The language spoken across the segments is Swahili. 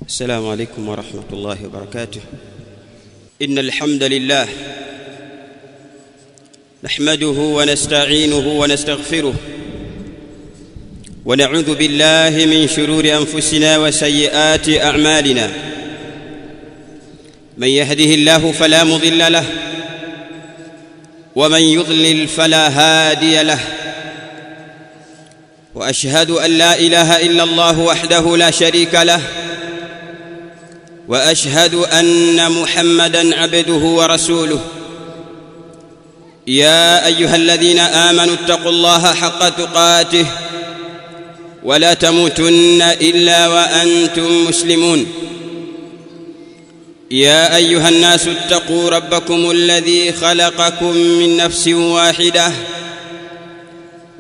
السلام عليكم ورحمة الله وبركاته. إن الحمد لله نحمده ونستعينه ونستغفره ونعوذ بالله من شرور أنفسنا وسيئات أعمالنا. من يهده الله فلا مضل له ومن يضلل فلا هادي له. وأشهد أن لا إله إلا الله وحده لا شريك له، وأشهد أن محمدًا عبده ورسوله. يا أيها الذين آمنوا اتقوا الله حق تقاته ولا تموتن إلا وأنتم مسلمون. يا أيها الناس اتقوا ربكم الذي خلقكم من نفس واحدة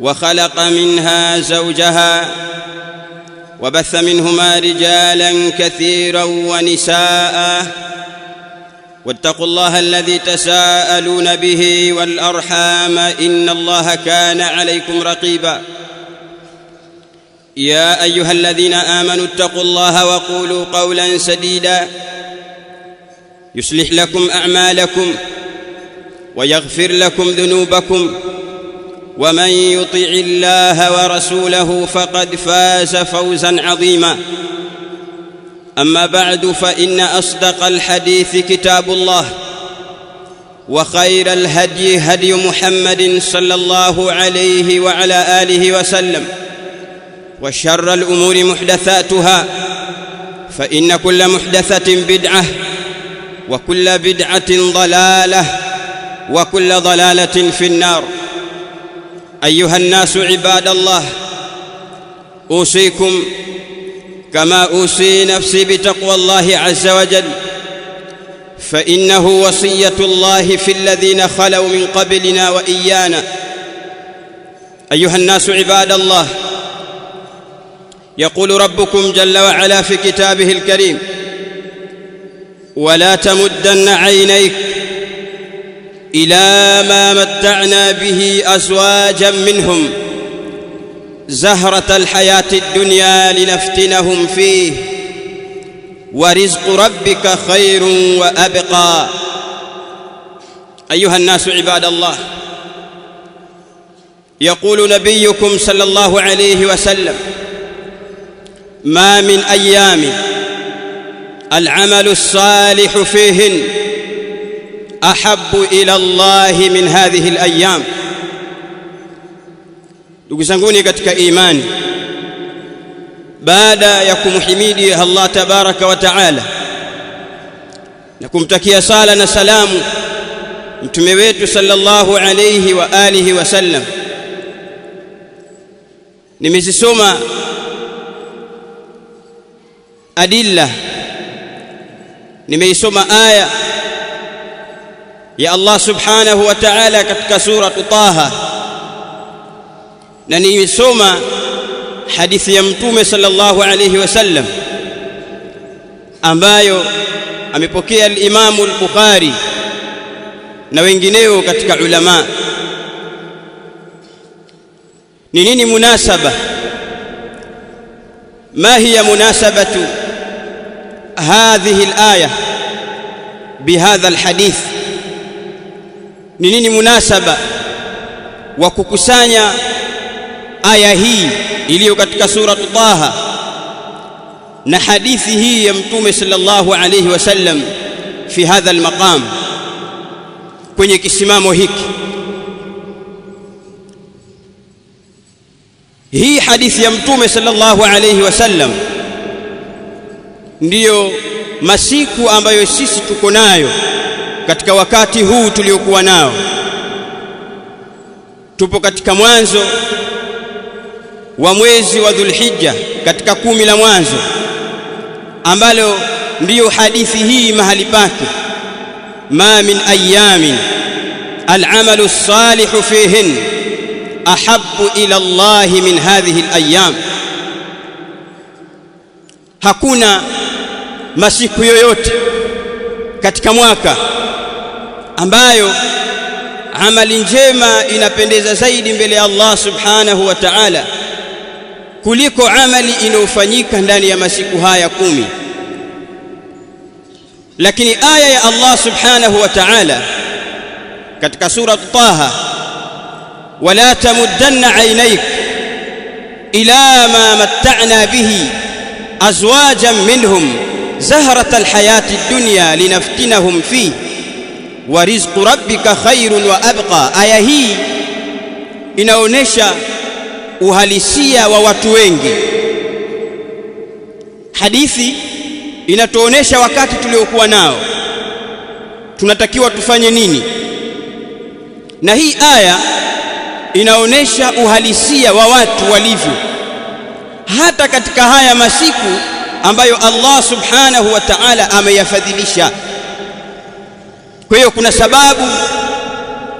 وخلق منها زوجها وبث منهما رجالا كثيرا ونساء، واتقوا الله الذي تساءلون به والأرحام إن الله كان عليكم رقيبا. يا أيها الذين آمنوا اتقوا الله وقولوا قولا سديدا يصلح لكم أعمالكم ويغفر لكم ذنوبكم، ومن يطع الله ورسوله فقد فاز فوزا عظيما. أما بعد، فإن أصدق الحديث كتاب الله، وخير الهدي هدي محمد صلى الله عليه وعلى آله وسلم، وشر الأمور محدثاتها، فإن كل محدثة بدعة، وكل بدعة ضلالة، وكل ضلالة في النار. أيها الناس عباد الله، أوصيكم كما أوصي نفسي بتقوى الله عز وجل، فإنه وصية الله في الذين خلوا من قبلنا وإيانا. أيها الناس عباد الله، يقول ربكم جل وعلا في كتابه الكريم: ولا تمدن عينيك إلى ما متعنا به أزواجا منهم زهرة الحياة الدنيا لنفتنهم فيه ورزق ربك خير وأبقى. أيها الناس عباد الله، يقول نبيكم صلى الله عليه وسلم: ما من أيام العمل الصالح فيهن أحب إلى الله من هذه الأيام. Ndugu zanguni katika imani, baada ya kumhimidi Allah tabaraka wa taala na kumtakia sala na salamu mtume wetu sallallahu alayhi wa alihi wasallam, nimezisoma adilla, nimeisoma aya ya Allah subhanahu wa ta'ala katika suratu Taha, na nimesoma hadithi ya mtume sallallahu alayhi wasallam ambayo amepokea al-Imam al-Bukhari na wengineo katika ulama. Ni nini munasaba? Ma hiya munasabatu hadhihi al-aya bihadha al-hadith? Ni nini munasaba wa kukusanya aya hii iliyo katika sura Taha na hadithi hii ya mtume sallallahu alayhi wasallam fi hadha al-maqam, kwenye kisimamo hiki? Hii hadithi ya mtume sallallahu alayhi wasallam ndiyo masiku ambayo sisi tuko nayo katika wakati huu tuliokuwa nao. Tupo katika mwanzo wa mwezi wa Dhulhijja, katika 10 la mwanzo, ambalo ndiyo hadithi hii mahali pake: ma min ayamin al'amalu salihu fihin ahabbu ila Allah min hadhihi al-ayyam. Hakuna masiku yoyote katika mwaka ambayo amali njema inapendeza zaidi mbele ya Allah subhanahu wa ta'ala kuliko amali inayofanyika ndani ya masiku haya 10. Lakini aya ya Allah subhanahu wa ta'ala katika sura Taha, wala tamuddanna aynayk ila ma matta'na bihi azwajan minhum zahrata alhayati ad-dunya linaftinahum fi wa rizqu rabbika khairun wa abqa. Aya hii inaonesha uhalisia wa watu wengi. Hadithi inatuonesha wakati tuliokuwa nao tunatakiwa tufanye nini, na hii aya inaonesha uhalisia wa watu walivyo hata katika haya masiku ambayo Allah subhanahu wa ta'ala ameyafadhilisha. Kwa hiyo kuna sababu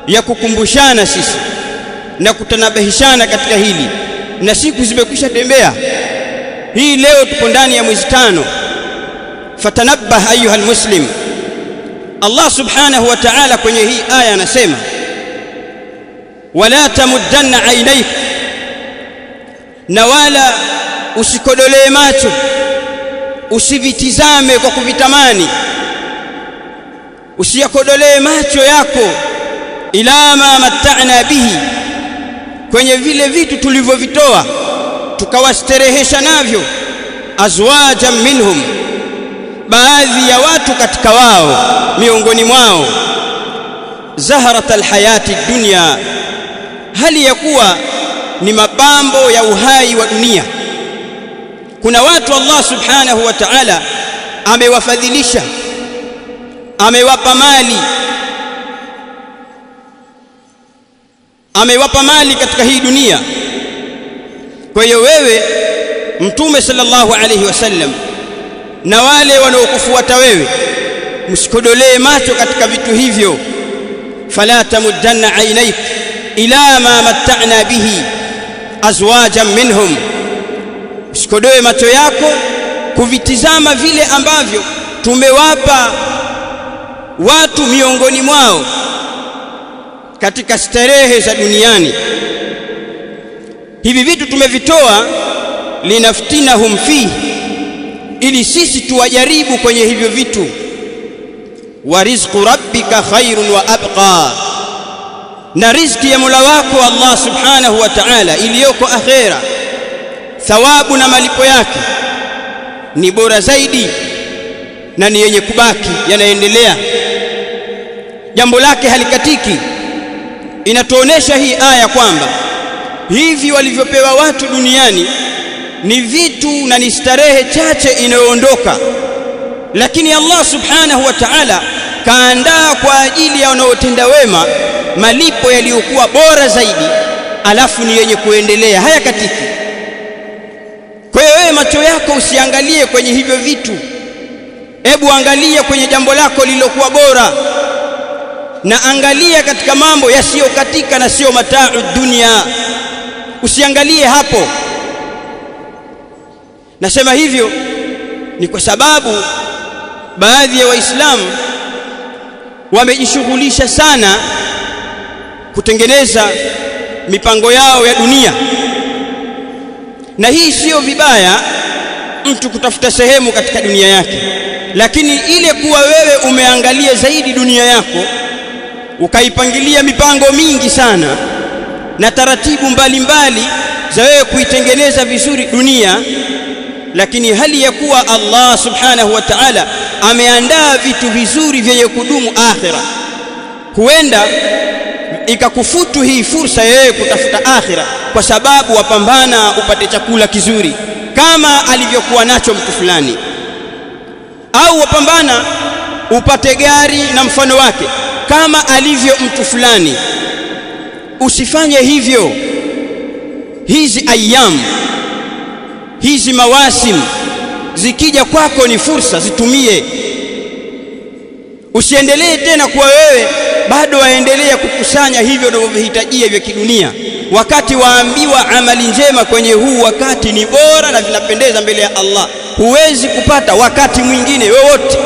ya kukumbushana sisi na kutanabahishana katika hili, na siku zimekwisha tembea. Hii leo tupo ndani ya mwezi 5. Fatanabbah ayuha almuslim. Allah subhanahu wa ta'ala kwenye hii aya anasema wala tamuddanna aynayk, na wala usikodolee macho, usivitizame kwa kuvitamani, usiyakodolee macho yako ila ma matta'na bihi, kwenye vile vitu tulivyovitoa tukawasterehesha navyo, azwajan minhum, baadhi ya watu katika wao miongoni mwao, zahrata alhayati dunya, hali ya kuwa ni mapambo ya uhai wa dunia. Kuna watu Allah subhanahu wa ta'ala amewafadhilisha, amewapa mali katika hii dunia. Kwa hiyo wewe Mtume sallallahu alayhi wasallam na wale wanaokufuata wewe, msikodolee macho katika vitu hivyo. Fala tamuddanna aynayk ila ma matta'na bihi azwajan minhum, usikodoe macho yako kuvitizama vile ambavyo tumewapa watu miongoni mwao katika starehe za duniani. Hivi vitu tumevitoa linaftinahum fihi, ili sisi tuwajaribu kwenye hivyo vitu. Wa rizqu rabbika khairun wa abqa, na riziki ya Mola wako Allah subhanahu wa ta'ala iliyoko akhera, thawabu na malipo yake ni bora zaidi na ni yenye kubaki, yanaendelea, jambo lake halikatiki. Inatuonesha hii aya kwamba hivi walivyopewa watu duniani ni vitu na ni starehe chache inayoondoka, lakini Allah subhanahu wa ta'ala kaandaa kwa ajili ya wanaotenda wema malipo yaliyokuwa bora zaidi, alafu ni yenye kuendelea, hayakatiki. Kwa hiyo wewe macho yako usiangalie kwenye hivyo vitu, hebu angalia kwenye jambo lako lililokuwa bora, na angalia katika mambo yasiyokatika na sio mata'u dunia, usiangalie hapo. Nasema hivyo ni kwa sababu baadhi ya Waislamu wamejishughulisha sana kutengeneza mipango yao ya dunia, na hii sio vibaya mtu kutafuta sehemu katika dunia yake, lakini ile kuwa wewe umeangalia zaidi dunia yako ukaipangilia mipango mingi sana na taratibu mbalimbali za wewe kuitengeneza vizuri dunia, lakini hali ya kuwa Allah subhanahu wa ta'ala ameandaa vitu vizuri vyenye kudumu akhira, huenda ikakufutu hii fursa yeye kutafuta akhira, kwa sababu wapambana upate chakula kizuri kama alivyokuwa nacho mtu fulani, au wapambana upate gari na mfano wake kama alivyo mtu fulani. Usifanye hivyo. Hizi ayyam, hizi mawasim zikija kwako ni fursa, zitumie. Usiendelee tena kuwa wewe bado waendelea kukusanya hivyo unavyohitajia vya kidunia, wakati waambiwa amali njema kwenye huu wakati ni bora na vinapendeza mbele ya Allah. Huwezi kupata wakati mwingine wowote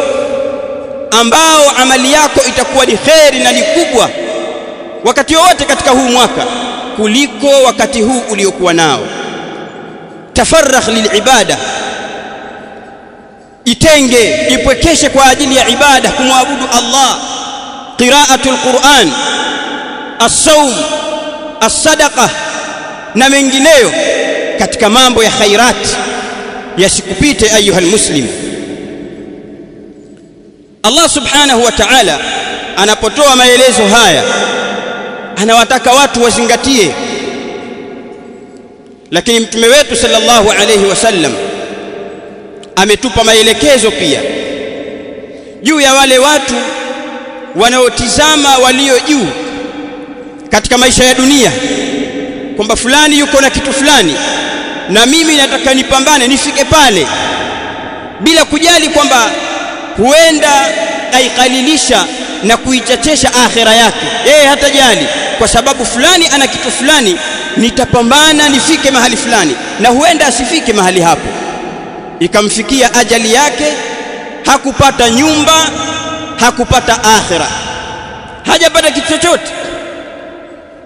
ambao amali yako itakuwa ni kheri na ni kubwa wakati wote katika huu mwaka kuliko wakati huu uliokuwa nao. Tafarrakh lilibada, jitenge, jipwekeshe kwa ajili ya ibada, kumwabudu Allah, qiraatul Qur'an, as-sawm, as-sadaqa na mengineyo katika mambo ya khairat. Yasikupite ayuha almuslim. Allah subhanahu wa ta'ala anapotoa maelezo haya anawataka watu wazingatie, lakini mtume wetu sallallahu alayhi wasallam ametupa maelekezo pia juu ya wale watu wanaotizama walio juu katika maisha ya dunia, kwamba fulani yuko na kitu fulani na mimi nataka nipambane nifike pale, bila kujali kwamba huenda aikalilisha na kuichachesha akhira yake. Yeye hatajali kwa sababu fulani ana kitu fulani, nitapambana nifike mahali fulani, na huenda asifike mahali hapo, ikamfikia ajali yake, hakupata nyumba, hakupata akhira, hajapata kitu chochote.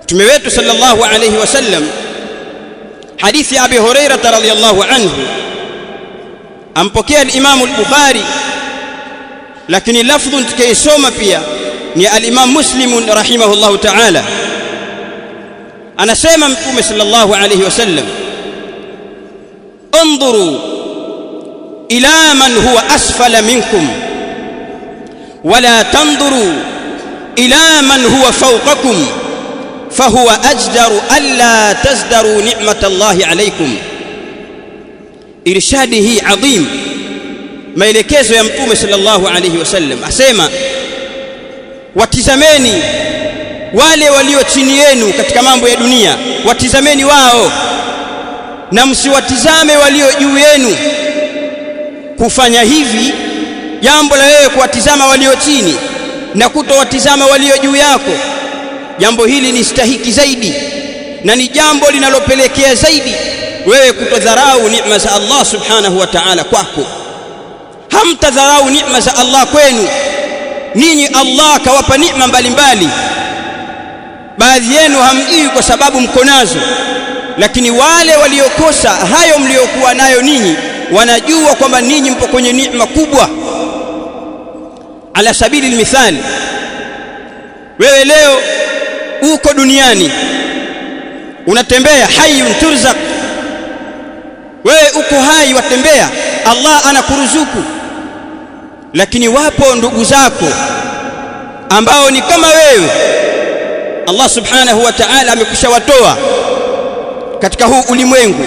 Mtume wetu sallallahu alayhi wasallam, hadithi ya Abi Hurairah radhiyallahu anhu, ampokea al-Imam al-Bukhari, lakini lafdhu tukisoma pia ni al-Imam Muslim rahimahullahu ta'ala. Anasema Mtume sallallahu alayhi wasallam, undhuru ila man huwa asfala minkum wala tandhuru ila man huwa fawqakum fahuwa ajdaru alla tazdaru ni'matallahi alaykum. Irshadi hii adhim, maelekezo ya Mtume sallallahu alayhi wasallam, asema watizameni wale walio chini yenu katika mambo ya dunia, watizameni wao na msiwatizame walio juu yenu. Kufanya hivi, jambo la wewe kuwatizama walio chini na kutowatizama walio juu yako, jambo hili ni stahiki zaidi na ni jambo linalopelekea zaidi wewe kutodharau neema za Allah subhanahu wa ta'ala kwako. Hamtadharau neema za Allah kwenu. Ninyi Allah kawapa neema mbalimbali, baadhi yenu hamjui kwa sababu mko nazo, lakini wale waliokosa hayo mliokuwa nayo ninyi wanajua kwamba ninyi mpo kwenye neema kubwa. Ala sabili almithali, wewe leo uko duniani unatembea, hayyun turzaq, wewe uko hai watembea, Allah anakuruzuku. Lakini wapo ndugu zako ambao ni kama wewe, Allah subhanahu wa ta'ala amekushawatoa katika huu ulimwengu,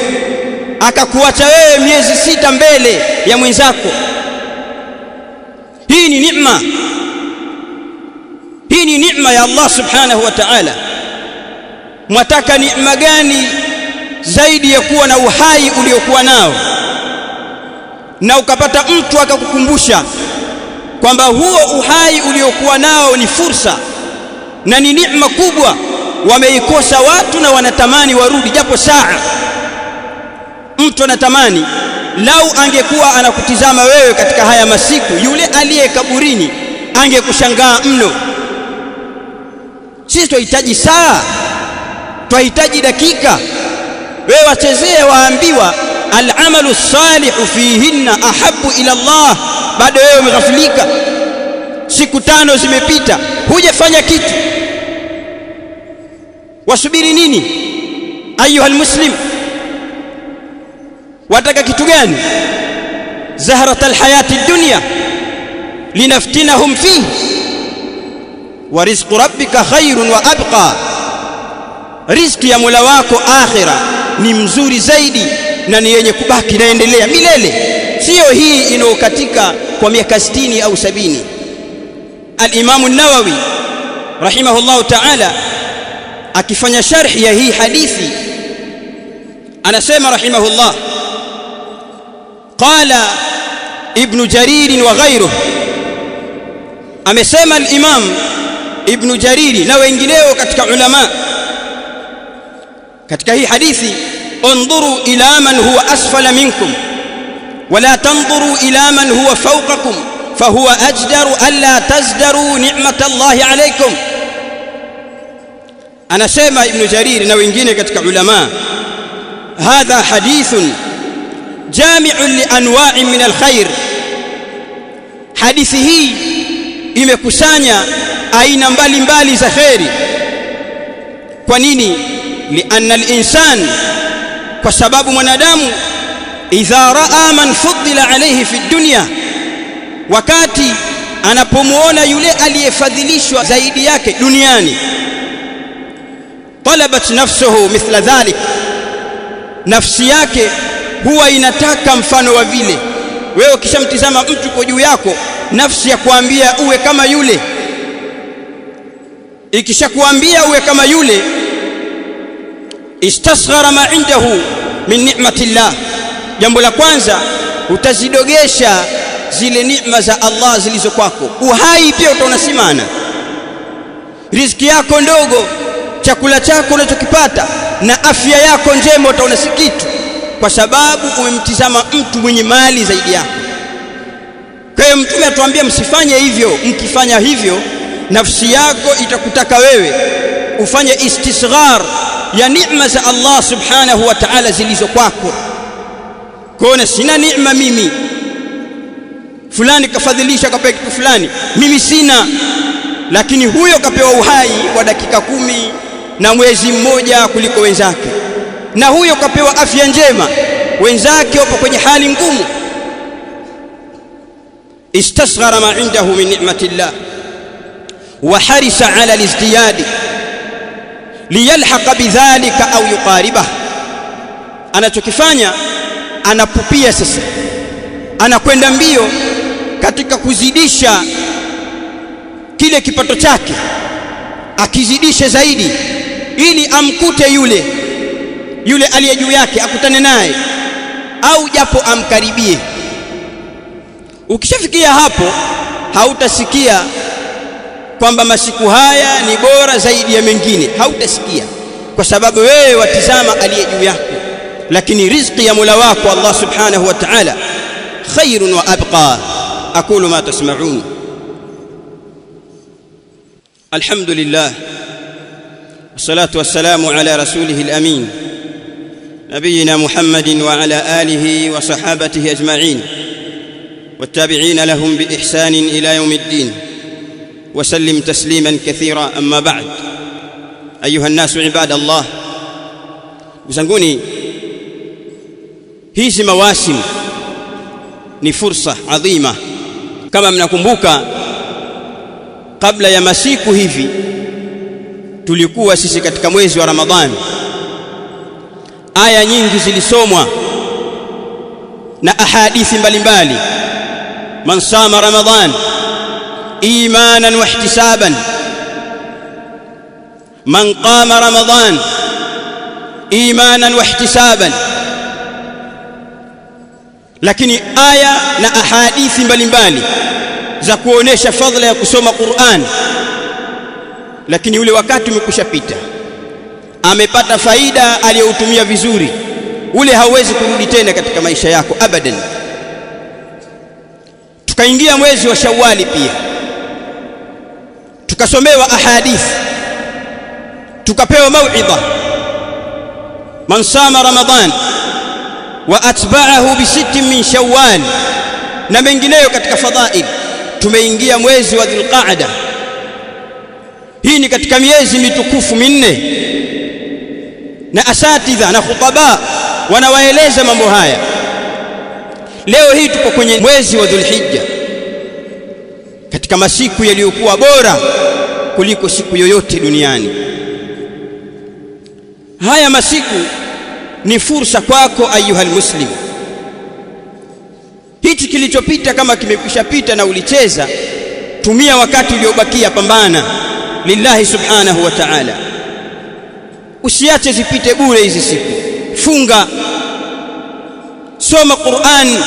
akakuacha wewe miezi 6 mbele ya mwenzako. Hii ni neema, hii ni neema ya Allah subhanahu wa ta'ala. Mwataka neema gani zaidi ya kuwa na uhai uliokuwa nao, na ukapata mtu akakukumbusha kwamba huo uhai uliokuwa nao ni fursa na ni neema kubwa? Wameikosa watu na wanatamani warudi japo saa. Mtu anatamani lau angekuwa anakutizama wewe katika haya masiku, yule aliye kaburini angekushangaa mno. Sisi tunahitaji saa, tunahitaji dakika. Wewe wachezee, waambiwa al-amalu salihu fihinna ahabbu ila Allah, bado wewe umeghafilika. Siku 5 zimepita hujafanya kitu, wasubiri nini ayuha almuslim? Wataka kitu gani? Zahrat alhayati dunya linaftinahum fihi wa rizqu rabbika khairun wa abqa. Riziki ya Mola wako akhira ni mzuri zaidi na ni yenye kubaki na endelea milele, sio hii inayokatika kwa miaka 60 au 70. Al-Imam an-Nawawi rahimahullah ta'ala akifanya sharhi ya hii hadithi anasema rahimahullah, qala Ibn Jarir wa ghayruhu, amesema al-Imam Ibn Jarir na wengineo katika ulama katika hii hadithi, undhuru ila man huwa asfala minkum wala tandhuru ila man huwa fawqakum fahuwa ajdaru alla tazdaru ni'matallahi alaykum. Anasema Ibn Jarir na wengine katika ulama, hadha hadithun jami'un li anwa'in min alkhair hadithi hii imekusanya aina mbalimbali za khairi. Kwa nini? Lianna al-insan, kwa sababu mwanadamu idha raa man fuddila alayhi fi dunya, wakati anapomuona yule aliyefadhilishwa zaidi yake duniani, talabat nafsuhu mithla dhalik, nafsi yake huwa inataka mfano wa vile. Wewe ukishamtizama mtu kwa juu yako, nafsi ya kuambia uwe kama yule. Ikishakuambia uwe kama yule, istasghara ma indahu min ni'matillah, jambo la kwanza utazidogesha zile neema za Allah zilizo kwako. Uhai pia utaona simana, riziki yako ndogo, chakula chako unachokipata na afya yako njema utaona si kitu, kwa sababu umemtizama mtu mwenye mali zaidi yako. Kwa hiyo Mtume atuambia msifanye hivyo. Mkifanya hivyo, nafsi yako itakutaka wewe ufanye istisghar ya neema za Allah subhanahu wa ta'ala zilizo kwako. Kuona sina neema mimi, fulani kafadhilisha kapewa kitu fulani, mimi sina, lakini huyo kapewa uhai wa dakika 10 na mwezi mmoja kuliko wenzake, na huyo kapewa afya njema, wenzake wapo kwenye hali ngumu. Istasghara ma indahu min ni'matillah wa harisa ala al-izdiyad liyalhaqa bidhalika au yuqaribah. Anachokifanya, anapupia sasa, anakwenda mbio katika kuzidisha kile kipato chake, akizidishe zaidi ili amkute yule aliye juu yake, akutane naye au japo amkaribie. Ukishafikia hapo, hautasikia kwamba masiku haya ni bora zaidi ya mengine, hautasikia, kwa sababu wewe watizama aliye juu yako. Lakini riziki ya Mola wako Allah subhanahu wa ta'ala khairun wa abqa. aqulu ma tasma'un. Alhamdulillah wassalatu wassalamu ala rasulihil amin nabiyina Muhammadin wa ala alihi wa sahabatihi ajma'in wattabi'ina lahum bi ihsanin ila yawmiddin wa sallim tasliman kathira. Amma ba'd, ayuha an-nasu ibadallah, mzanguni, hizi mawasim ni fursa adhima. Kama mnakumbuka, kabla ya masiku hivi tulikuwa sisi katika mwezi wa Ramadhani, aya nyingi zilisomwa na ahadithi mbalimbali. Man sama Ramadhan imanan wa ihtisaban, man qama Ramadhan imanan wa ihtisaban. Lakini aya na ahadithi mbalimbali za kuonesha fadhila ya kusoma Qur'an, lakini ule wakati umekushapita. Amepata faida aliyoutumia vizuri, ule hauwezi kurudi tena katika maisha yako abadan. Tukaingia mwezi wa Shawwali, pia tukasomewa ahadithi, tukapewa mauidha. Man sama Ramadhan wa atba'ahu bi 6 min Shawwal, na mengineyo katika fadhail. Tumeingia mwezi wa Dhulqa'da. Hii ni katika miezi mitukufu minne, na asatidha na khutaba wanawaeleza mambo haya. Leo hii tupo kwenye mwezi wa Dhulhijja, katika masiku yaliyokuwa bora kuliko siku yoyote duniani. Haya masiku ni fursa kwako ayuhal muslim. Hichi kilichopita kama kimekushapita na ulicheza, tumia wakati uliobakia, pambana lillahi subhanahu wa ta'ala. Usiache zipite bure hizi siku. Funga, soma Qur'an,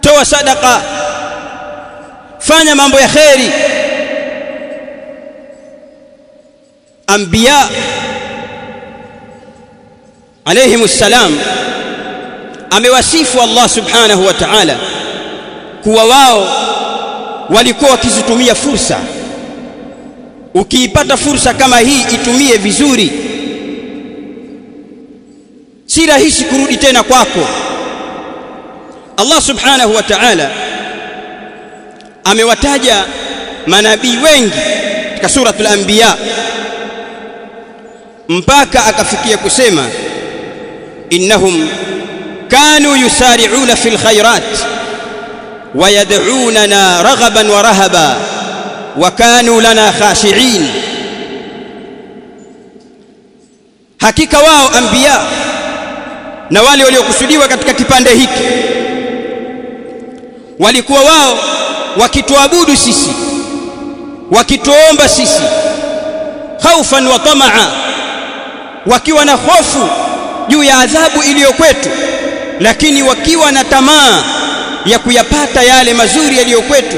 toa sadaka, fanya mambo ya kheri. Anbiya alayhimus salam amewasifu Allah subhanahu wa ta'ala kuwa wao walikuwa wakizitumia fursa. Ukiipata fursa kama hii, itumie vizuri, si rahisi kurudi tena kwako. Allah subhanahu wa ta'ala amewataja manabii wengi katika suratul anbiya mpaka akafikia kusema innahum kanu yusari'una fil khairat wa yad'unana raghaban wa rahaba wa kanu lana khashi'in. Hakika wao anbiya na wale waliokusudiwa katika kipande hiki walikuwa wao wakituabudu sisi, wakituomba sisi, khaufan wa tamaa, wakiwa na hofu juu ya adhabu iliyo kwetu, lakini wakiwa na tamaa ya kuyapata yale mazuri yaliyo kwetu.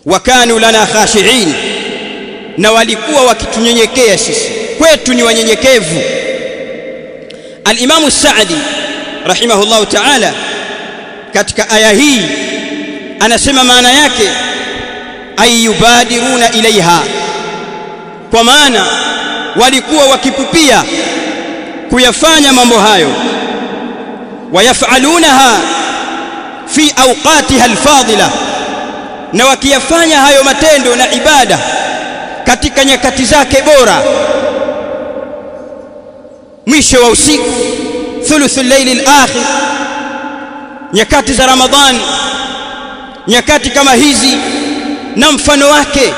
Wakanu lana khashi'in, na walikuwa wakitunyenyekea sisi, kwetu ni wanyenyekevu. Al-Imam Sa'di rahimahullahu ta'ala katika aya hii anasema maana yake ayubadiruna ilaiha, kwa maana walikuwa wakipupia kuyafanya mambo hayo, wayafalunaha fi awqatiha alfadila, na wakiyafanya hayo matendo na ibada katika nyakati zake bora, mwisho wa usiku, thuluthul layli al-akhir, nyakati za Ramadhani, nyakati kama hizi na mfano wake,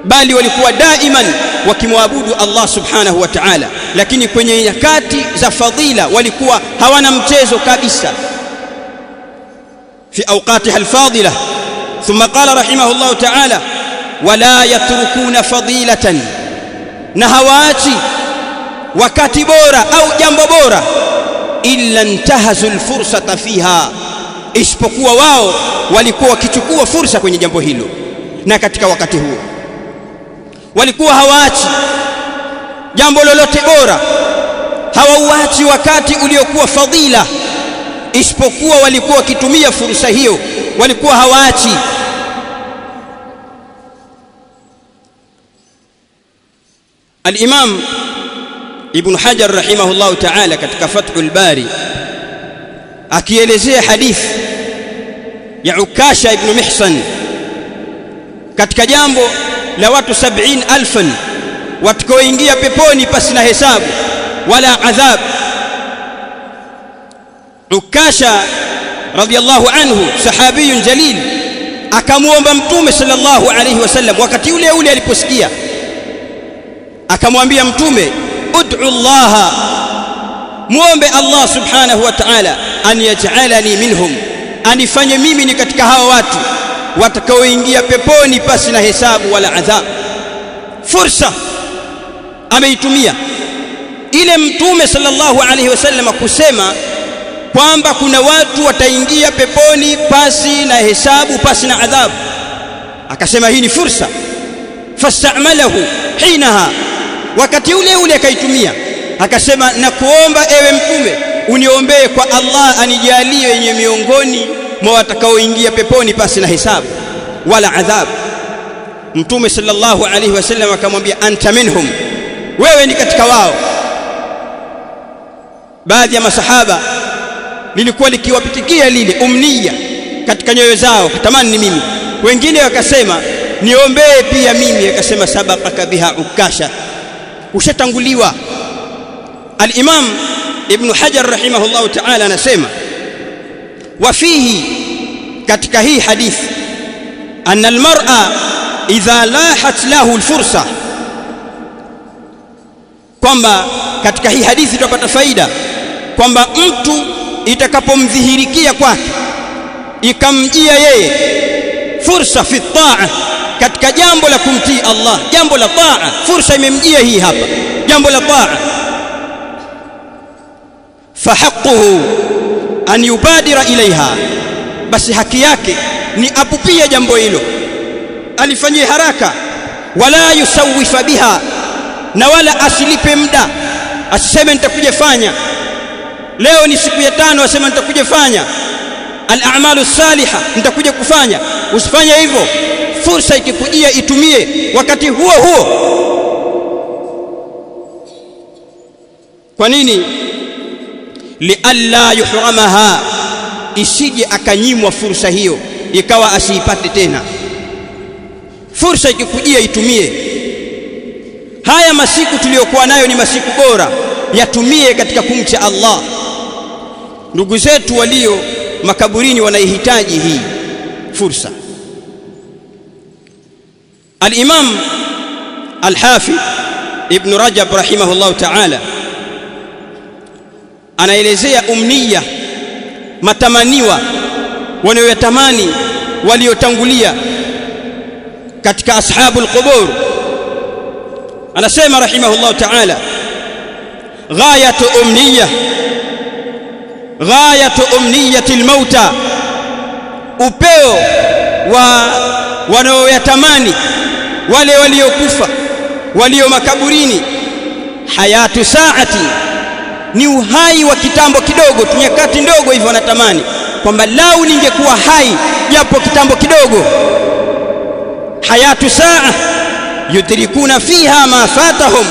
bali walikuwa daiman wakimwabudu Allah subhanahu wa ta'ala. Lakini kwenye nyakati za fadhila walikuwa hawana mchezo kabisa, fi awqatiha alfadila. Thumma qala rahimahullah ta'ala wala yatrukuna fadilatan, na hawaachi wakati bora au jambo bora, illa intahazu alfursata fiha, isipokuwa wao walikuwa wakichukua fursa kwenye jambo hilo, na katika wakati huo walikuwa hawaachi jambo lolote bora, hawauachi wakati uliokuwa fadhila, isipokuwa walikuwa wakitumia fursa hiyo, walikuwa hawaachi. Al-Imam Ibn Hajar rahimahullahu ta'ala katika Fathul Bari akielezea hadithi ya Ukasha ibn Mihsan katika jambo la watu 70,000 watakaoingia peponi pasi na hesabu wala adhab. Ukasha radiyallahu anhu sahabiyun jalil akamuomba Mtume sallallahu alayhi wasallam, wakati ule ule aliposikia akamwambia Mtume, ud'u Allah, muombe Allah subhanahu wa ta'ala, an yaj'alani minhum, anifanye mimi ni katika hawa watu watakaoingia peponi pasi na hesabu wala adhab. Fursa ameitumia ile Mtume sallallahu alayhi wasallam kusema kwamba kuna watu wataingia peponi pasi na hesabu, pasi na adhabu. Akasema hii ni fursa, fastamalahu hinaha, wakati ule ule akaitumia. Akasema na kuomba ewe Mtume uniombee kwa Allah anijalie yenye miongoni mwa watakaoingia peponi pasi na hesabu wala adhabu. Mtume sallallahu alayhi wasallam akamwambia anta minhum, wewe ni katika wao. Baadhi ya masahaba lilikuwa likiwapitikia lile umniya katika nyoyo zao, tamani ni mimi. Wengine wakasema niombee pia mimi, akasema sabaqaka biha Ukasha, ushatanguliwa. Al-Imam Ibn Hajar rahimahullahu ta'ala anasema wafihi, katika hii hadithi, anna almar'a idha lahat lahu alfursa, kwamba katika hii hadithi tutapata faida kwamba mtu itakapomdhihirikia kwake, ikamjia yeye fursa fi taa, katika jambo la kumtii Allah, jambo la taa, fursa imemjia hii hapa, jambo la taa, fahaqquhu an yubadira ilaiha, basi haki yake ni apupia jambo hilo, alifanyie haraka. Wala yusawifa biha, na wala asilipe muda, asiseme nitakuja fanya leo, ni siku ya 5, asema nitakuja fanya al-a'malu salihah, nitakuja kufanya. Usifanye hivyo. Fursa ikikujia itumie wakati huo huo. Kwa nini? lialla yuhramaha, isije akanyimwa fursa hiyo ikawa asiipate tena. Fursa ikikujia itumie. Haya masiku tuliyokuwa nayo ni masiku bora, yatumie katika kumcha Allah. Ndugu zetu walio makaburini wanaihitaji hii fursa. Al-Imam Al-Hafidh Ibn Rajab rahimahullah ta'ala anaelezea umniya, matamaniwa wanayotamani waliotangulia katika ashabul qubur. Anasema rahimahullah ta'ala, ghayatu umniyatil mauta, upeo wa wanaoyatamani wale waliokufa, walio makaburini. Hayatu saati, ni uhai wa kitambo kidogo, nyakati ndogo hivyo wanatamani kwamba lau ningekuwa hai japo kitambo kidogo. Hayatu saa yudrikuna fiha ma fatahum,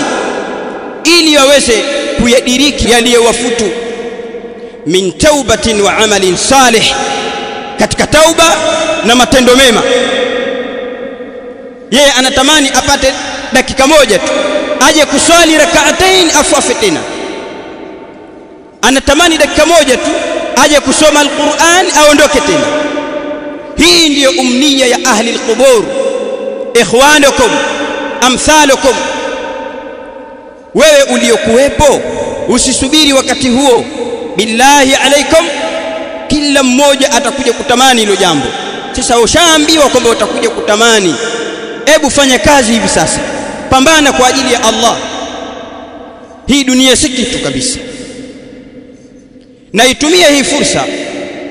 ili waweze kuyadiriki yaliyowafutu. Min taubatin wa amalin salih, katika tauba na matendo mema. Yeye anatamani apate dakika moja tu aje kuswali rak'atain afu tena. Anatamani dakika moja tu aje kusoma al-Qur'an aondoke tena. Hii ndiyo umniya ya ahli al-qubur. Ikhwanukum amthalukum, wewe uliokuwepo usisubiri wakati huo. Billahi alaikum, kila mmoja atakuja kutamani hilo jambo. Sasa ushaambiwa kwamba utakuja kutamani, hebu fanya kazi hivi sasa, pambana kwa ajili ya Allah. Hii dunia si kitu kabisa, na itumie hii fursa,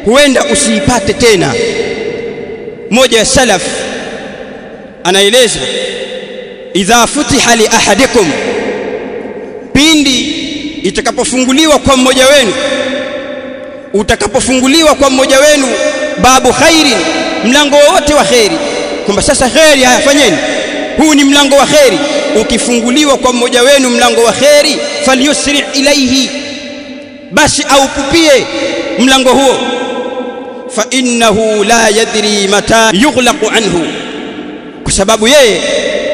huenda usiipate tena. Mmoja ya salaf anaeleza, idha futiha li ahadikum, pindi itakapofunguliwa kwa mmoja wenu, utakapofunguliwa kwa mmoja wenu babu khairin, mlango wote wa khairi, kwamba sasa khairi hayafanyeni, huu ni mlango wa khairi. Ukifunguliwa kwa mmoja wenu mlango wa khairi, falyusri ilaihi, basi aupupie mlango huo. Fa innahu la yadri mata yughlaqu anhu, kwa sababu yeye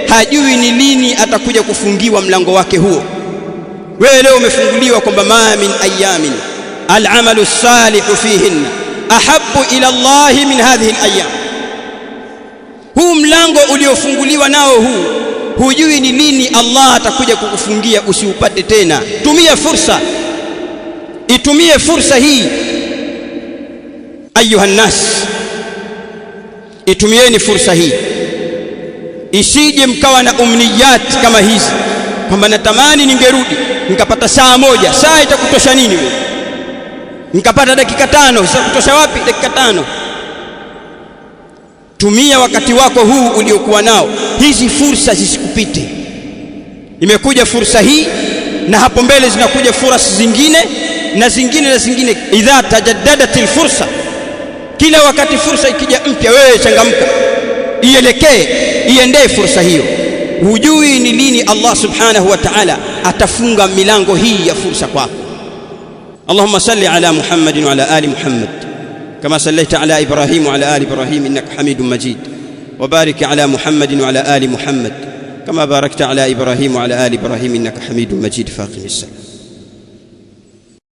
hajui ni lini atakuja kufungiwa mlango wake huo. Wewe leo umefunguliwa kwamba ma min ayamin al-amalu salihu fihinna ahabbu ila Allah min hadhihi al-ayyam. Huu mlango uliofunguliwa nao huu, hujui ni lini Allah atakuja kukufungia usiupate tena. Tumia fursa, itumie fursa hii ayuha nas, itumieni fursa hii, isije mkawa na umniyat kama hizi kwamba natamani ningerudi nikapata saa moja. Saa itakutosha nini wewe? Nikapata dakika 5, itakutosha wapi dakika 5? Tumia wakati wako huu uliokuwa nao, hizi fursa zisikupite. Imekuja fursa hii na hapo mbele zinakuja fursa zingine na zingine na zingine. Idha tajaddadatil fursa, kila wakati fursa ikija mpya, wewe changamka, ielekee, iendee fursa hiyo. Hujui ni lini Allah subhanahu wa ta'ala atafunga milango hii ya fursa kwako. Allahumma salli ala Muhammadin wa ala ali Muhammad kama sallaita ala Ibrahim wa ala ali Ibrahim innaka Hamidum Majid, wa barik ala Muhammadin wa ala ali Muhammad kama barakta ala Ibrahim wa ala ali Ibrahim innaka Hamidum Majid. Faqimis salam.